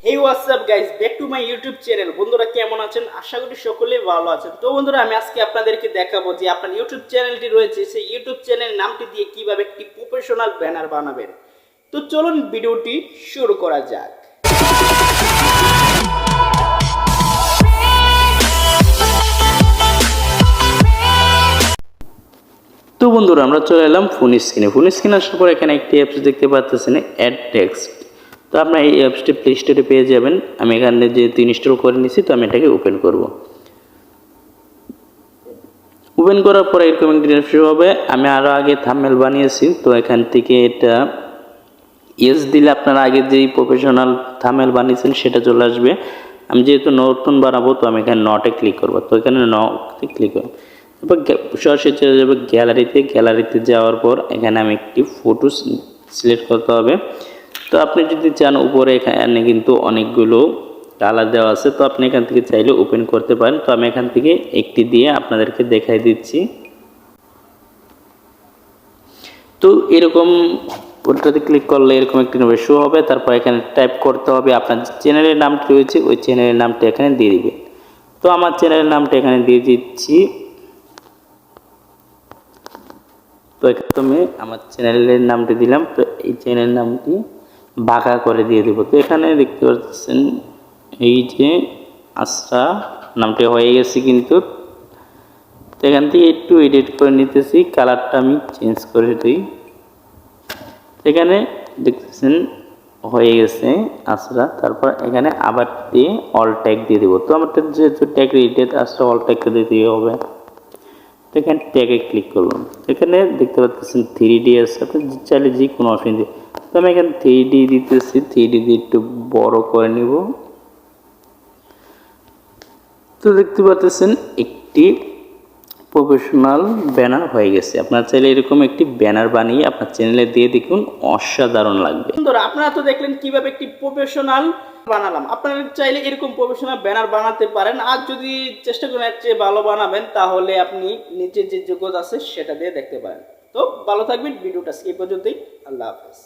Hey, what's up guys, back to my YouTube channel। বন্ধুরা কেমন আছেন? আশা করি সকলেই ভালো আছেন। তো বন্ধুরা আমি আজকে আপনাদেরকে দেখাবো যে আপনার ইউটিউব চ্যানেলটি রয়েছে সেই ইউটিউব চ্যানেল নামটি দিয়ে কিভাবে একটি প্রফেশনাল ব্যানার বানাবেন। তো চলুন ভিডিওটি শুরু করা যাক। তো বন্ধুরা আমরা চলে এলাম ফোন স্ক্রিনে আসার পর এখানে একটি অ্যাপস দেখতে পাচ্ছেন, অ্যাড টেক্সট। তো আপনার এই অ্যাপসটি প্লে স্টোরে পেয়ে যাবেন। আমি এখানে যেহেতু ইনস্টল করে নিয়েছি তো আমি এটাকে ওপেন করব। ওপেন করার পরে এরকম একটি ইন্টারফেস হবে। আমি আরও আগে থাম্বনেল বানিয়েছি, তো এখান থেকে এটা ইয়েস দিলে আপনারা আগে যেই প্রফেশনাল থাম্বনেল বানিয়েছেন সেটা চলে আসবে। আমি যেহেতু নতুন বানাবো তো আমি এখানে নটে ক্লিক করব। তো এখানে নটে ক্লিক করব, তারপর সরাসরি চলে যাবে গ্যালারিতে যাওয়ার পর এখানে আমি একটি ফটো সিলেক্ট করতে হবে। তো আপনি যদি চান উপরে এখানে কিন্তু অনেকগুলো কালার দেওয়া আছে, তো আপনি এখান থেকে চাইলে ওপেন করতে পারেন। তো আমি এখান থেকে একটি দিয়ে আপনাদেরকে দেখাই দিচ্ছি। তো এরকম ওটাতে ক্লিক করলে এরকম একটি শো হবে। তারপর এখানে টাইপ করতে হবে আপনার চ্যানেলের নামটি রয়েছে, ওই চ্যানেলের নামটা এখানে দিয়ে দিবেন। তো আমার চ্যানেলের নামটা এখানে দিয়ে দিচ্ছি। তো এখানে আমার চ্যানেলের নামটি দিলাম। তো এই চ্যানেলের নামটি বাঁকা করে দিয়ে দেবো। তো এখানে দেখতে পাচ্ছেন এই যে আসরা নামটি হয়ে গেছে কিন্তু। তো এখান থেকে একটু এডিট করে নিতেছি, কালারটা আমি চেঞ্জ করে দিই। এখানে দেখতেছেন হয়ে গেছে আসরা। তারপর এখানে আবার দিয়ে অল ট্যাগ দিয়ে দেবো। তো আমারটা যেহেতু ট্যাগ রিলেটেড আসরা, অল ট্যাগটা দিতে হবে। তো এখানে ট্যাগে ক্লিক করলাম। এখানে দেখতে পাচ্ছেন 3D আছে, আপনি চাইলে যে কোনো অপশন দিয়ে। তো আমি এখানে 3D দিতেছি, 3D দিয়ে একটু বড় করে নিব। তো দেখতে পাচ্ছেন একটি প্রফেশনাল ব্যানার হয়ে গেছে। আপনারা চাইলে এরকম একটি ব্যানার বানিয়ে আপনার চ্যানেলে দিয়ে দেখুন, অসাধারণ লাগবে। বন্ধুরা আপনারা তো দেখলেন কিভাবে একটি প্রফেশনাল বানালাম। আপনারা চাইলে এরকম প্রফেশনাল ব্যানার বানাতে পারেন। আর যদি চেষ্টা করেন এর চেয়ে ভালো বানাবেন তাহলে আপনি নিজের যে যোগ্যতা আছে সেটা দিয়ে দেখতে পারেন। তো ভালো থাকবেন, ভিডিওটা এই পর্যন্তই। আল্লাহ হাফেজ।